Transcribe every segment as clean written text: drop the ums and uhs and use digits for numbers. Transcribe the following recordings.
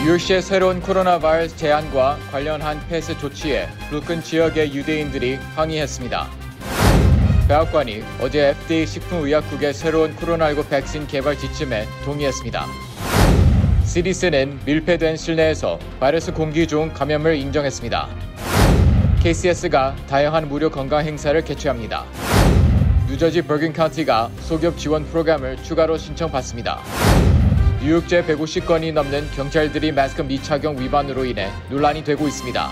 뉴욕시의 새로운 코로나 바이러스 제한과 관련한 폐쇄 조치에 브루클린 지역의 유대인들이 항의했습니다. 백악관이 어제 FDA 식품의약국의 새로운 코로나19 백신 개발 지침에 동의했습니다. CDC는 밀폐된 실내에서 바이러스 공기 중 감염을 인정했습니다. KCS가 다양한 무료 건강 행사를 개최합니다. 뉴저지 버긴 카운티가 소기업 지원 프로그램을 추가로 신청받습니다. 뉴욕제 150건이 넘는 경찰들이 마스크 미착용 위반으로 인해 논란이 되고 있습니다.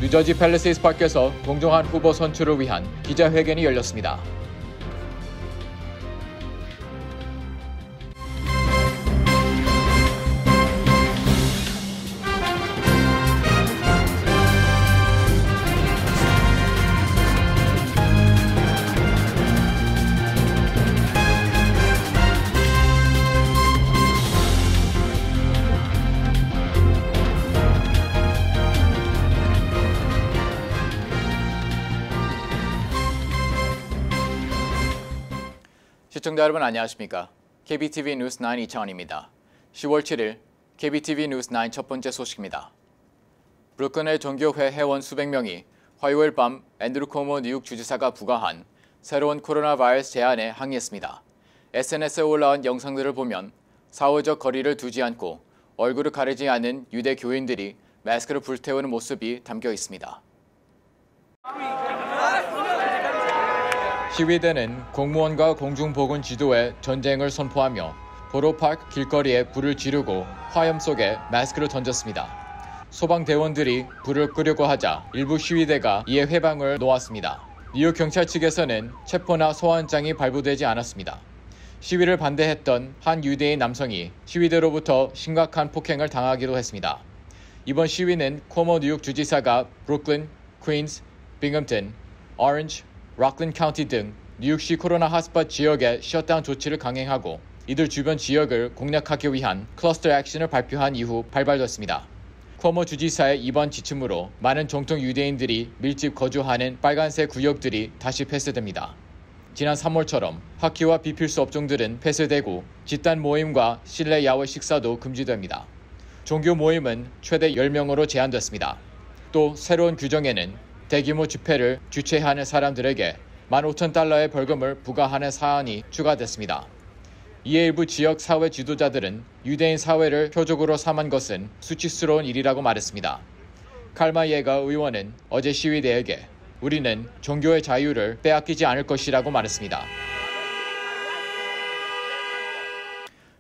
뉴저지 팰리세이드 파크에서 공정한 후보 선출을 위한 기자회견이 열렸습니다. 시청자 여러분 안녕하십니까? KBTV 뉴스 9 이창원입니다. 10월 7일 KBTV 뉴스 9 첫 번째 소식입니다. 브루클린의 종교회 회원 수백 명이 화요일 밤 앤드루 코모 뉴욕 주지사가 부과한 새로운 코로나 바이러스 제한에 항의했습니다. SNS에 올라온 영상들을 보면 사회적 거리를 두지 않고 얼굴을 가리지 않은 유대 교인들이 마스크를 불태우는 모습이 담겨 있습니다. 시위대는 공무원과 공중보건지도에 전쟁을 선포하며 보로파크 길거리에 불을 지르고 화염 속에 마스크를 던졌습니다. 소방대원들이 불을 끄려고 하자 일부 시위대가 이에 회방을 놓았습니다. 뉴욕 경찰 측에서는 체포나 소환장이 발부되지 않았습니다. 시위를 반대했던 한 유대인 남성이 시위대로부터 심각한 폭행을 당하기도 했습니다. 이번 시위는 코모 뉴욕 주지사가 브루클린, 퀸스, 빙엄튼, 오렌지, 락랜드 카운티 등 뉴욕시 코로나 핫스팟 지역의 셧다운 조치를 강행하고 이들 주변 지역을 공략하기 위한 클러스터 액션을 발표한 이후 발발됐습니다. 코모 주지사의 이번 지침으로 많은 정통 유대인들이 밀집 거주하는 빨간색 구역들이 다시 폐쇄됩니다. 지난 3월처럼 학교와 비필수 업종들은 폐쇄되고 집단 모임과 실내 야외 식사도 금지됩니다. 종교 모임은 최대 10명으로 제한됐습니다. 또 새로운 규정에는 대규모 집회를 주최하는 사람들에게 $15,000의 벌금을 부과하는 사안이 추가됐습니다. 이에 일부 지역 사회 지도자들은 유대인 사회를 표적으로 삼은 것은 수치스러운 일이라고 말했습니다. 칼마 예가 의원은 어제 시위대에게 우리는 종교의 자유를 빼앗기지 않을 것이라고 말했습니다.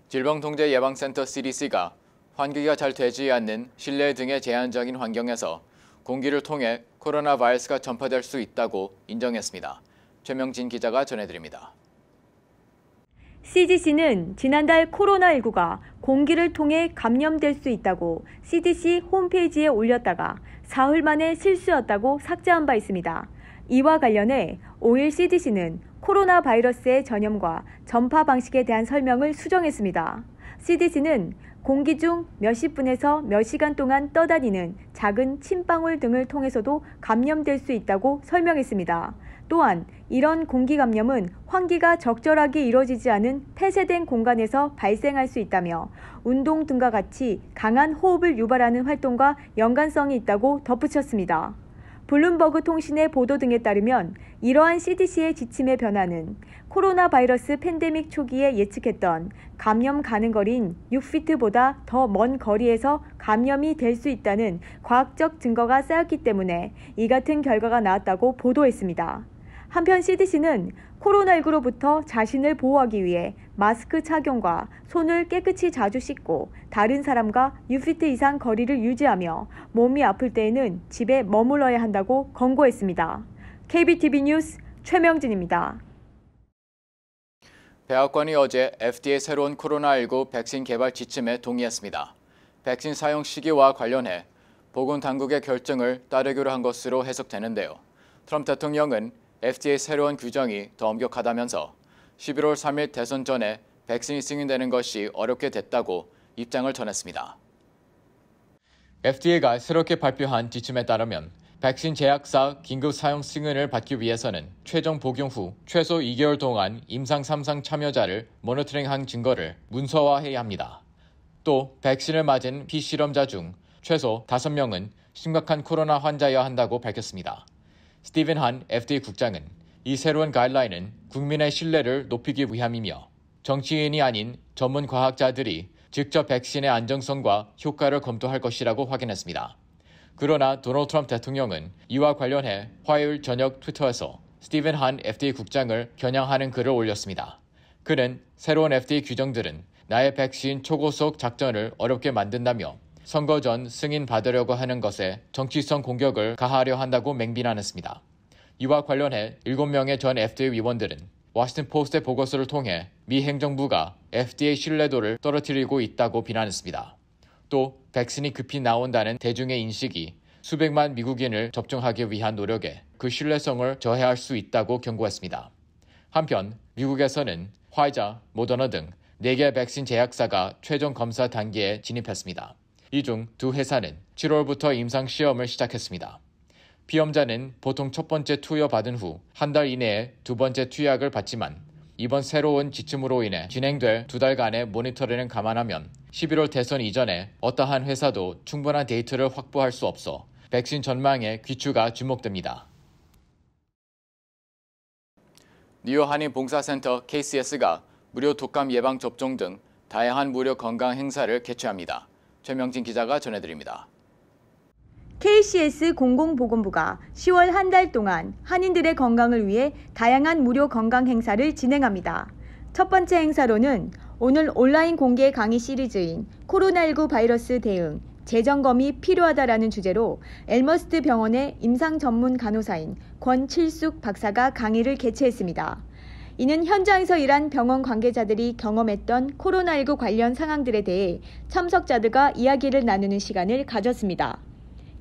질병통제예방센터 CDC가 환기가 잘 되지 않는 실내 등의 제한적인 환경에서 공기를 통해 코로나 바이러스가 전파될 수 있다고 인정했습니다. 최명진 기자가 전해드립니다. CDC는 지난달 코로나19가 공기를 통해 감염될 수 있다고 CDC 홈페이지에 올렸다가 사흘 만에 실수였다고 삭제한 바 있습니다. 이와 관련해 5일 CDC는 코로나 바이러스의 전염과 전파 방식에 대한 설명을 수정했습니다. CDC는 공기 중 몇십 분에서 몇 시간 동안 떠다니는 작은 침방울 등을 통해서도 감염될 수 있다고 설명했습니다. 또한 이런 공기 감염은 환기가 적절하게 이루어지지 않은 폐쇄된 공간에서 발생할 수 있다며 운동 등과 같이 강한 호흡을 유발하는 활동과 연관성이 있다고 덧붙였습니다. 블룸버그 통신의 보도 등에 따르면 이러한 CDC의 지침의 변화는 코로나 바이러스 팬데믹 초기에 예측했던 감염 가능 거리인 6피트보다 더 먼 거리에서 감염이 될 수 있다는 과학적 증거가 쌓였기 때문에 이 같은 결과가 나왔다고 보도했습니다. 한편 CDC는 코로나19로부터 자신을 보호하기 위해 마스크 착용과 손을 깨끗이 자주 씻고 다른 사람과 6피트 이상 거리를 유지하며 몸이 아플 때에는 집에 머물러야 한다고 권고했습니다. KBTV 뉴스 최명진입니다. 백악관이 어제 FDA 새로운 코로나19 백신 개발 지침에 동의했습니다. 백신 사용 시기와 관련해 보건당국의 결정을 따르기로 한 것으로 해석되는데요. 트럼프 대통령은 FDA 새로운 규정이 더 엄격하다면서 11월 3일 대선 전에 백신이 승인되는 것이 어렵게 됐다고 입장을 전했습니다. FDA가 새롭게 발표한 지침에 따르면 백신 제약사 긴급 사용 승인을 받기 위해서는 최종 복용 후 최소 2개월 동안 임상 3상 참여자를 모니터링한 증거를 문서화해야 합니다. 또 백신을 맞은 피실험자 중 최소 5명은 심각한 코로나 환자여야 한다고 밝혔습니다. 스티븐 한 FDA 국장은 이 새로운 가이드라인은 국민의 신뢰를 높이기 위함이며 정치인이 아닌 전문 과학자들이 직접 백신의 안정성과 효과를 검토할 것이라고 확인했습니다. 그러나 도널드 트럼프 대통령은 이와 관련해 화요일 저녁 트위터에서 스티븐 한 FDA 국장을 겨냥하는 글을 올렸습니다. 그는 새로운 FDA 규정들은 나의 백신 초고속 작전을 어렵게 만든다며 선거 전 승인받으려고 하는 것에 정치성 공격을 가하려 한다고 맹비난했습니다. 이와 관련해 7명의 전 FDA 위원들은 워싱턴 포스트의 보고서를 통해 미 행정부가 FDA 신뢰도를 떨어뜨리고 있다고 비난했습니다. 또 백신이 급히 나온다는 대중의 인식이 수백만 미국인을 접종하기 위한 노력에 그 신뢰성을 저해할 수 있다고 경고했습니다. 한편 미국에서는 화이자, 모더나 등 4개 백신 제약사가 최종 검사 단계에 진입했습니다. 이 중 2회사는 7월부터 임상시험을 시작했습니다. 피험자는 보통 첫 번째 투여 받은 후 한 달 이내에 두 번째 투약을 받지만 이번 새로운 지침으로 인해 진행될 2달간의 모니터링을 감안하면 11월 대선 이전에 어떠한 회사도 충분한 데이터를 확보할 수 없어 백신 전망에 귀추가 주목됩니다. 뉴욕 한인봉사센터 KCS가 무료 독감 예방 접종 등 다양한 무료 건강 행사를 개최합니다. 최명진 기자가 전해드립니다. KCS 공공보건부가 10월 한 달 동안 한인들의 건강을 위해 다양한 무료 건강 행사를 진행합니다. 첫 번째 행사로는 오늘 온라인 공개 강의 시리즈인 코로나19 바이러스 대응, 재점검이 필요하다라는 주제로 엘머스트 병원의 임상 전문 간호사인 권칠숙 박사가 강의를 개최했습니다. 이는 현장에서 일한 병원 관계자들이 경험했던 코로나19 관련 상황들에 대해 참석자들과 이야기를 나누는 시간을 가졌습니다.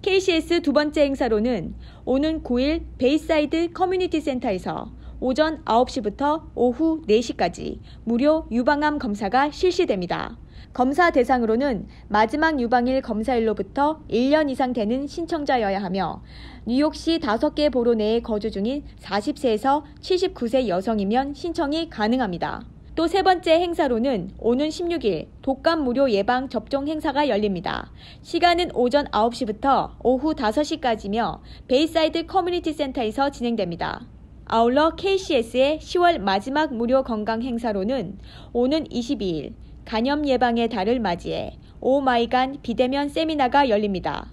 KCS 두 번째 행사로는 오는 9일 베이사이드 커뮤니티 센터에서 오전 9시부터 오후 4시까지 무료 유방암 검사가 실시됩니다. 검사 대상으로는 마지막 유방일 검사일로부터 1년 이상 되는 신청자여야 하며 뉴욕시 5개 보로 내에 거주 중인 40세에서 79세 여성이면 신청이 가능합니다. 또 세 번째 행사로는 오는 16일 독감 무료 예방 접종 행사가 열립니다. 시간은 오전 9시부터 오후 5시까지며 베이사이드 커뮤니티 센터에서 진행됩니다. 아울러 KCS의 10월 마지막 무료 건강 행사로는 오는 22일 간염 예방의 달을 맞이해 오마이간 비대면 세미나가 열립니다.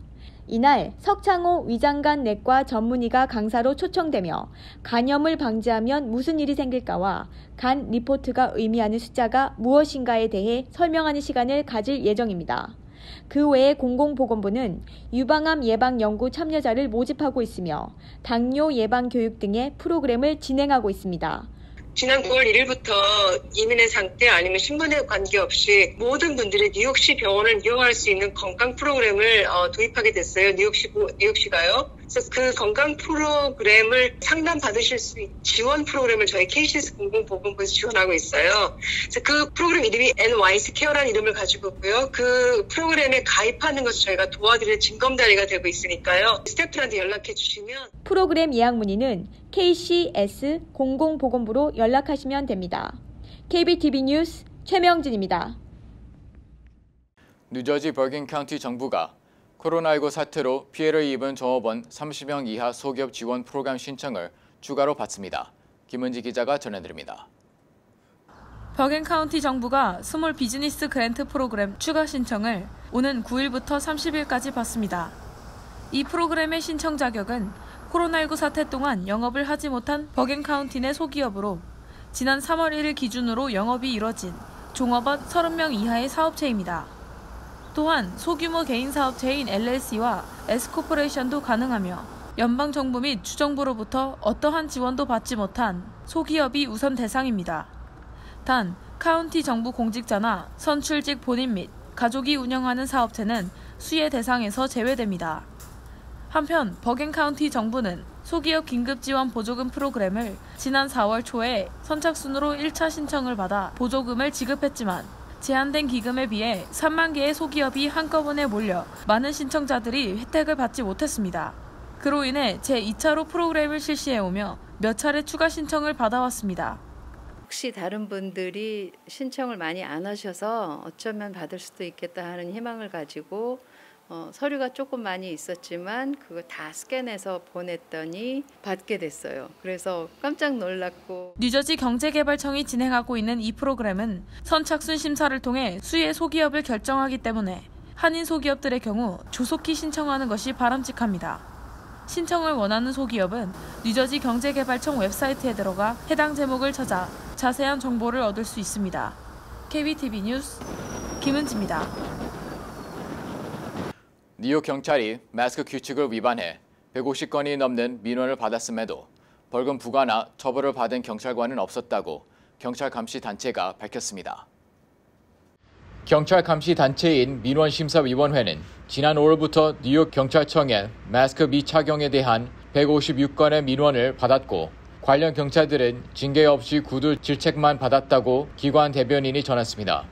이날 석창호 위장관 내과 전문의가 강사로 초청되며 간염을 방지하면 무슨 일이 생길까와 간 리포트가 의미하는 숫자가 무엇인가에 대해 설명하는 시간을 가질 예정입니다. 그 외에 공공보건부는 유방암 예방 연구 참여자를 모집하고 있으며 당뇨 예방 교육 등의 프로그램을 진행하고 있습니다. 지난 9월 1일부터 이민의 상태 아니면 신분에 관계없이 모든 분들이 뉴욕시 병원을 이용할 수 있는 건강 프로그램을 도입하게 됐어요. 뉴욕시가요. 그래서 그 건강 프로그램을 상담받으실 수 있는 지원 프로그램을 저희 KCS 공공보건부에서 지원하고 있어요. 그래서 그 프로그램 이름이 NYC 케어라는 이름을 가지고 있고요. 그 프로그램에 가입하는 것을 저희가 도와드리는 징검다리가 되고 있으니까요. 스태프들한테 연락해 주시면 프로그램 예약 문의는 KCS 공공보건부로 연락하시면 됩니다. KBTV 뉴스 최명진입니다. 뉴저지 버긴 카운티 정부가 코로나19 사태로 피해를 입은 종업원 30명 이하 소기업 지원 프로그램 신청을 추가로 받습니다. 김은지 기자가 전해드립니다. 버긴 카운티 정부가 스몰 비즈니스 그랜트 프로그램 추가 신청을 오는 9일부터 30일까지 받습니다. 이 프로그램의 신청 자격은 코로나19 사태 동안 영업을 하지 못한 버긴 카운티 내 소기업으로 지난 3월 1일 기준으로 영업이 이뤄진 종업원 30명 이하의 사업체입니다. 또한 소규모 개인 사업체인 LLC와 S코퍼레이션도 가능하며 연방정부 및 주정부로부터 어떠한 지원도 받지 못한 소기업이 우선 대상입니다. 단, 카운티 정부 공직자나 선출직 본인 및 가족이 운영하는 사업체는 수혜 대상에서 제외됩니다. 한편 버긴 카운티 정부는 소기업 긴급지원 보조금 프로그램을 지난 4월 초에 선착순으로 1차 신청을 받아 보조금을 지급했지만 제한된 기금에 비해 3만 개의 소기업이 한꺼번에 몰려 많은 신청자들이 혜택을 받지 못했습니다. 그로 인해 제2차로 프로그램을 실시해오며 몇 차례 추가 신청을 받아왔습니다. 혹시 다른 분들이 신청을 많이 안 하셔서 어쩌면 받을 수도 있겠다 하는 희망을 가지고 서류가 조금 많이 있었지만 그거 다 스캔해서 보냈더니 받게 됐어요. 그래서 깜짝 놀랐고. 뉴저지 경제개발청이 진행하고 있는 이 프로그램은 선착순 심사를 통해 수의 소기업을 결정하기 때문에 한인 소기업들의 경우 조속히 신청하는 것이 바람직합니다. 신청을 원하는 소기업은 뉴저지 경제개발청 웹사이트에 들어가 해당 제목을 찾아 자세한 정보를 얻을 수 있습니다. KBTV 뉴스 김은지입니다. 뉴욕 경찰이 마스크 규칙을 위반해 150건이 넘는 민원을 받았음에도 벌금 부과나 처벌을 받은 경찰관은 없었다고 경찰 감시 단체가 밝혔습니다. 경찰 감시 단체인 민원심사위원회는 지난 5월부터 뉴욕 경찰청에 마스크 미착용에 대한 156건의 민원을 받았고 관련 경찰들은 징계 없이 구두 질책만 받았다고 기관 대변인이 전했습니다.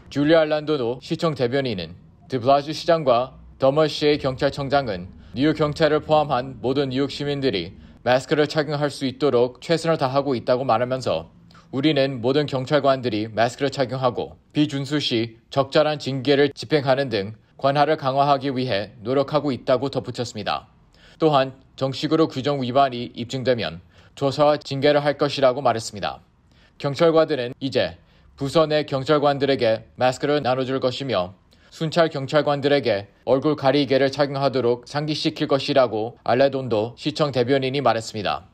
줄리아 알란도노 시청 대변인은 드블라주 시장과 더머시의 경찰청장은 뉴욕 경찰을 포함한 모든 뉴욕 시민들이 마스크를 착용할 수 있도록 최선을 다하고 있다고 말하면서 우리는 모든 경찰관들이 마스크를 착용하고 비준수 시 적절한 징계를 집행하는 등 관할을 강화하기 위해 노력하고 있다고 덧붙였습니다. 또한 정식으로 규정 위반이 입증되면 조사와 징계를 할 것이라고 말했습니다. 경찰관들은 이제 부서 내 경찰관들에게 마스크를 나눠줄 것이며 순찰 경찰관들에게 얼굴 가리개를 착용하도록 상기시킬 것이라고 알레돈도 시청 대변인이 말했습니다.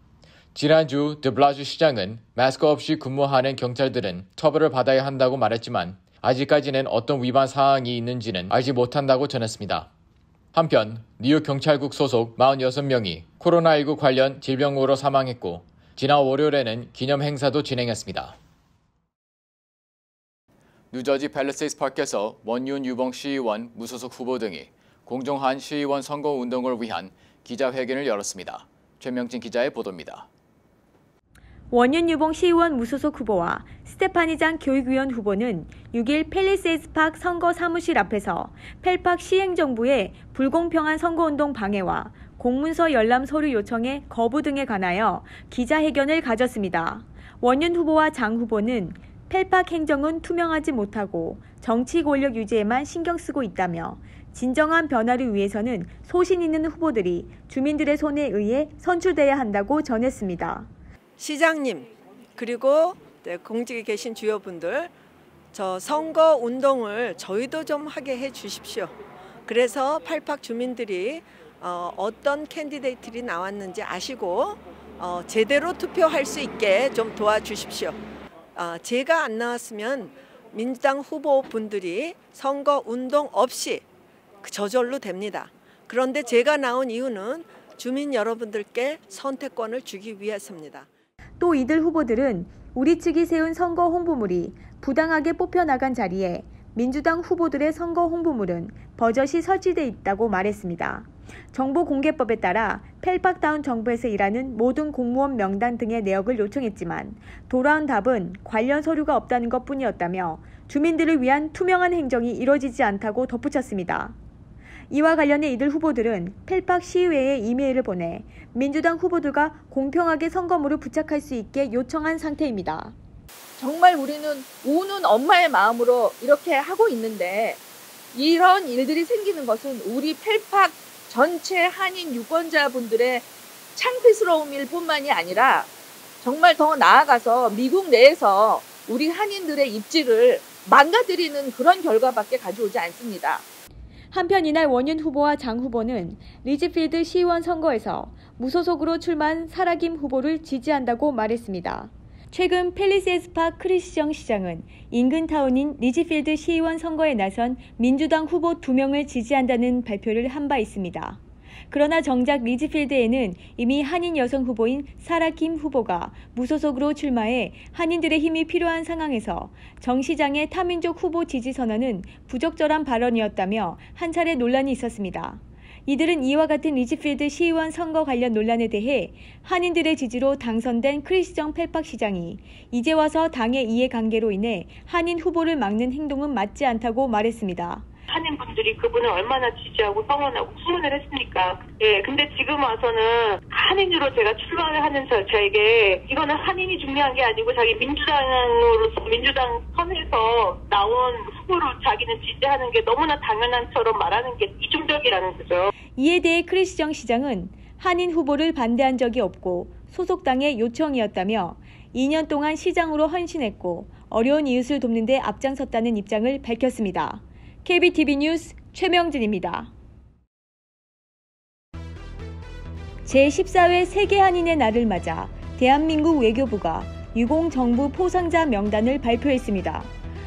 지난주 드블라주 시장은 마스크 없이 근무하는 경찰들은 처벌을 받아야 한다고 말했지만 아직까지는 어떤 위반 사항이 있는지는 알지 못한다고 전했습니다. 한편 뉴욕 경찰국 소속 46명이 코로나19 관련 질병으로 사망했고 지난 월요일에는 기념 행사도 진행했습니다. 뉴저지 팰리세이드 파크에서 원윤 유봉 시의원 무소속 후보 등이 공정한 시의원 선거운동을 위한 기자회견을 열었습니다. 최명진 기자의 보도입니다. 원윤 유봉 시의원 무소속 후보와 스테파니장 교육위원 후보는 6일 팰리세이드 파크 선거 사무실 앞에서 펠팍 시행정부의 불공평한 선거운동 방해와 공문서 열람 서류 요청의 거부 등에 관하여 기자회견을 가졌습니다. 원윤 후보와 장 후보는 펠팍 행정은 투명하지 못하고 정치 권력 유지에만 신경 쓰고 있다며 진정한 변화를 위해서는 소신 있는 후보들이 주민들의 손에 의해 선출돼야 한다고 전했습니다. 시장님 그리고 공직에 계신 주요 분들 저 선거 운동을 저희도 좀 하게 해 주십시오. 그래서 펠팍 주민들이 어떤 캔디데이트들이 나왔는지 아시고 제대로 투표할 수 있게 좀 도와주십시오. 제가 안 나왔으면 민주당 후보분들이 선거 운동 없이 저절로 됩니다. 그런데 제가 나온 이유는 주민 여러분들께 선택권을 주기 위해서입니다. 또 이들 후보들은 우리 측이 세운 선거 홍보물이 부당하게 뽑혀나간 자리에 민주당 후보들의 선거 홍보물은 버젓이 설치돼 있다고 말했습니다. 정보공개법에 따라 펠팍다운 정부에서 일하는 모든 공무원 명단 등의 내역을 요청했지만 돌아온 답은 관련 서류가 없다는 것뿐이었다며 주민들을 위한 투명한 행정이 이뤄지지 않다고 덧붙였습니다. 이와 관련해 이들 후보들은 펠팍 시의회에 이메일을 보내 민주당 후보들과 공평하게 선거물을 부착할 수 있게 요청한 상태입니다. 정말 우리는 우는 엄마의 마음으로 이렇게 하고 있는데 이런 일들이 생기는 것은 우리 펠팍 전체 한인 유권자분들의 창피스러움일 뿐만이 아니라 정말 더 나아가서 미국 내에서 우리 한인들의 입지를 망가뜨리는 그런 결과밖에 가져오지 않습니다. 한편 이날 원윤 후보와 장 후보는 리지필드 시의원 선거에서 무소속으로 출마한 사라김 후보를 지지한다고 말했습니다. 최근 팰리세이드 파크 크리스정 시장은 인근 타운인 리지필드 시의원 선거에 나선 민주당 후보 2명을 지지한다는 발표를 한 바 있습니다. 그러나 정작 리지필드에는 이미 한인 여성 후보인 사라김 후보가 무소속으로 출마해 한인들의 힘이 필요한 상황에서 정 시장의 타민족 후보 지지 선언은 부적절한 발언이었다며 한 차례 논란이 있었습니다. 이들은 이와 같은 리지필드 시의원 선거 관련 논란에 대해 한인들의 지지로 당선된 크리스정 펠팍 시장이 이제 와서 당의 이해관계로 인해 한인 후보를 막는 행동은 맞지 않다고 말했습니다. 한인분들이 그분을 얼마나 지지하고 성원하고 후원을 했습니까? 예, 근데 지금 와서는 한인으로 제가 출마를 하는 저에게 이거는 한인이 중요한 게 아니고 자기 민주당 선에서 나온 후보로 자기는 지지하는 게 너무나 당연한처럼 말하는 게 이중적이라는 거죠. 이에 대해 크리스정 시장은 한인 후보를 반대한 적이 없고 소속당의 요청이었다며 2년 동안 시장으로 헌신했고 어려운 이웃을 돕는 데 앞장섰다는 입장을 밝혔습니다. KBTV 뉴스 최명진입니다. 제14회 세계 한인의 날을 맞아 대한민국 외교부가 유공정부 포상자 명단을 발표했습니다.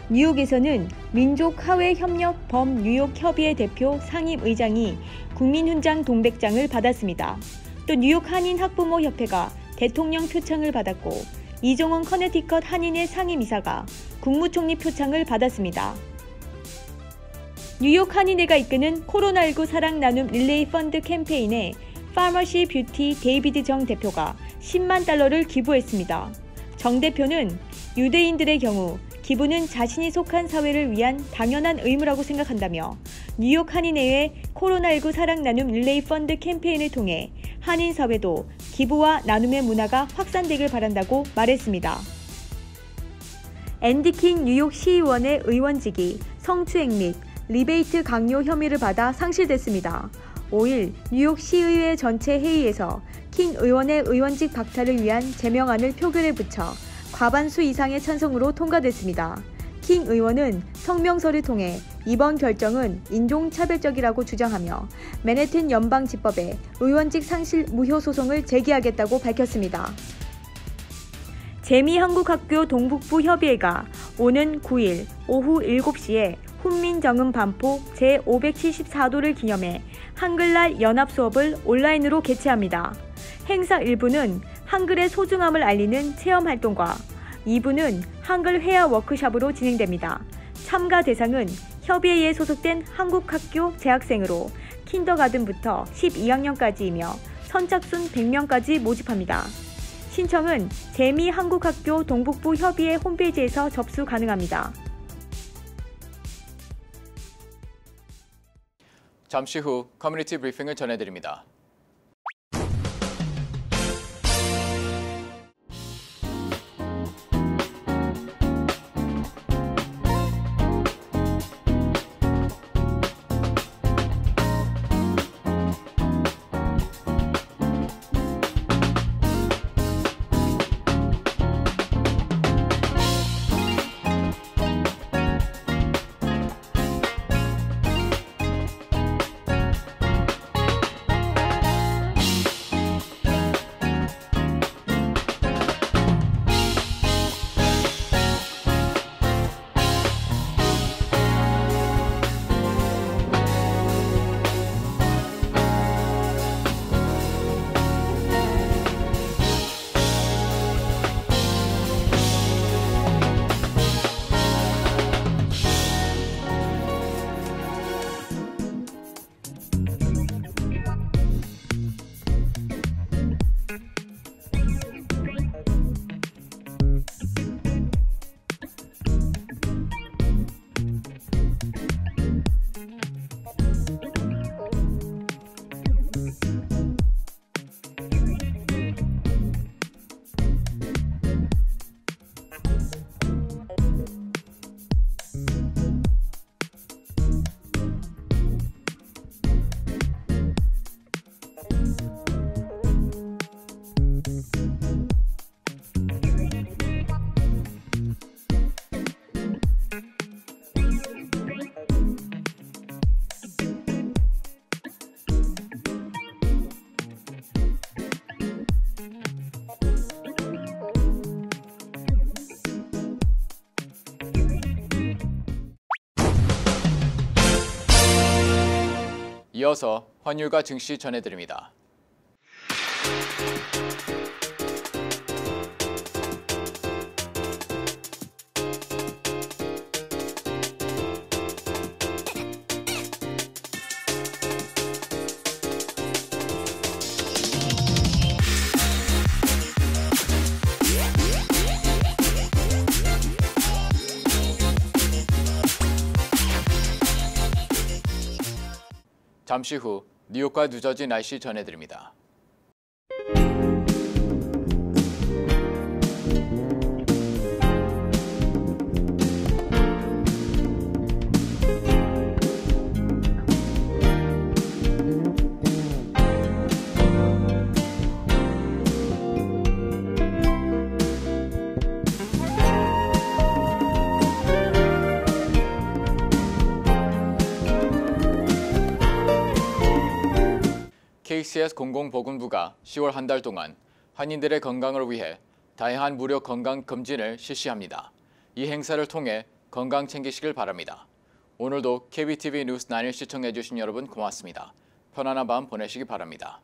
뉴욕에서는 민족하회협력 범뉴욕협의회 대표 상임의장이 국민훈장 동백장을 받았습니다. 또 뉴욕 한인 학부모 협회가 대통령 표창을 받았고 이종원 커네티컷 한인회 상임이사가 국무총리 표창을 받았습니다. 뉴욕 한인회가 이끄는 코로나19 사랑 나눔 릴레이 펀드 캠페인에 파머시 뷰티 데이비드 정 대표가 10만 달러를 기부했습니다. 정 대표는 유대인들의 경우 기부는 자신이 속한 사회를 위한 당연한 의무라고 생각한다며 뉴욕 한인회의 코로나19 사랑 나눔 릴레이 펀드 캠페인을 통해 한인 사회도 기부와 나눔의 문화가 확산되길 바란다고 말했습니다. 앤디 킹 뉴욕 시의원의 의원직이 성추행 및 리베이트 강요 혐의를 받아 상실됐습니다. 5일 뉴욕 시의회 전체 회의에서 킹 의원의 의원직 박탈을 위한 제명안을 표결에 붙여 과반수 이상의 찬성으로 통과됐습니다. 킹 의원은 성명서를 통해 이번 결정은 인종차별적이라고 주장하며 맨해튼 연방지법에 의원직 상실 무효 소송을 제기하겠다고 밝혔습니다. 재미한국학교 동북부 협의회가 오는 9일 오후 7시에 훈민정음 반포 제574도를 기념해 한글날 연합수업을 온라인으로 개최합니다. 행사 1부는 한글의 소중함을 알리는 체험활동과 2부는 한글 회화 워크숍으로 진행됩니다. 참가 대상은 협의회에 소속된 한국학교 재학생으로 킨더가든부터 12학년까지이며 선착순 100명까지 모집합니다. 신청은 재미한국학교 동북부 협의회 홈페이지에서 접수 가능합니다. 잠시 후 커뮤니티 브리핑을 전해드립니다. 이어서 환율과 증시 전해드립니다. 잠시 후 뉴욕과 뉴저지 날씨 전해드립니다. KCS 공공보건부가 10월 한 달 동안 한인들의 건강을 위해 다양한 무료 건강 검진을 실시합니다. 이 행사를 통해 건강 챙기시길 바랍니다. 오늘도 KBTV 뉴스 9을 시청해주신 여러분 고맙습니다. 편안한 밤 보내시기 바랍니다.